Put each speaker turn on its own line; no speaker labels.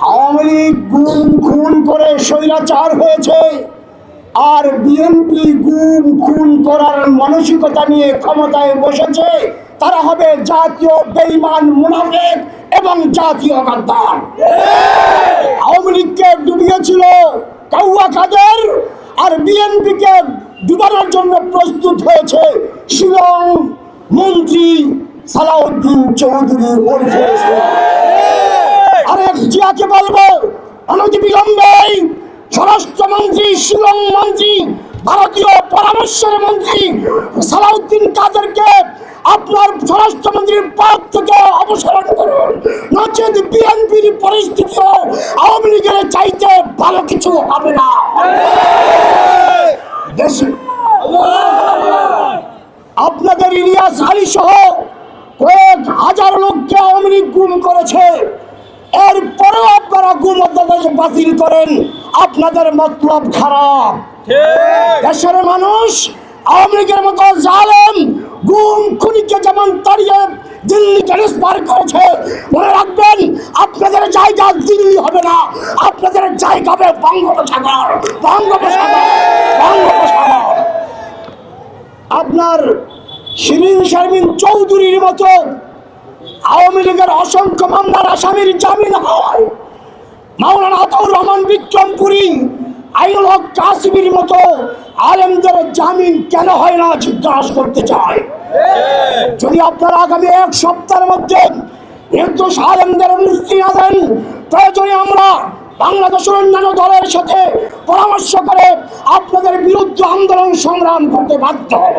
আওয়ামী লীগ গুম খুন করে স্বৈরাচার হয়েছে, আর বিএনপি গুম খুন করার মানসিকতা নিয়ে ক্ষমতায় বসেছে। তারা হবে জাতীয় বেঈমান, মুনাফিক এবং জাতীয় গাদ্দার। আওয়ামী লীগকে ডুবিয়েছিল কাউয়া কাদের, আর বিএনপিকে ডুবানোর জন্য প্রস্তুত হয়েছে শিলং মন্ত্রী সালাউদ্দিন চৌধুরী ওরফে। আরেক জিয়াকে বলবো, অনতিবিলম্বে স্বরাষ্ট্রমন্ত্রী, শিলং মন্ত্রী, ভারতীয় পরামর্শের মন্ত্রী সালাউদ্দিন কাদেরকে আপনার স্বরাষ্ট্রমন্ত্রীর পদ থেকে অপসারণ করুন, নচেত বিএনপির পরিস্থিতিও আওয়ামী লীগের চাইতে ভালো কিছু হবে না। আপনাদের ইলিয়াস আলী সহ কয়েক হাজার লোককে আওয়ামী লীগ গুম করেছে, এরপরেও আপনারা গুম অধ্যাদেশ বাতিল করেন। আপনাদের মতলব খারাপ। দেশের মানুষ আওয়ামী লীগের মতো জালেম গুম খুনিকে যেমন তাড়িয়ে দিল্লি ট্রান্সফার করেছে, মনে রাখবেন আপনাদের জায়গা দিল্লি হবে না, আপনাদের জায়গা হবে বঙ্গোপসাগর। আপনার শিরিন শারমিন চৌধুরীর মতো আওয়ামী লীগের অসংখ্য মামলার আসামির জামিন হয়, মাওলানা আতাউর রহমান বিক্রমপুরী, আইনুল হক কাসিমির মতো আলেমদের জামিন কেন হয় না জিজ্ঞাসা করতে চায়। যদি আপনারা আগামী এক সপ্তাহের মধ্যে নির্দোষ আলেমদের মুক্তি না দেন, প্রয়োজনে আমরা বাংলাদেশের অন্যান্য দলের সাথে পরামর্শ করে আপনাদের বিরুদ্ধে আন্দোলন সংগ্রাম করতে বাধ্য হব।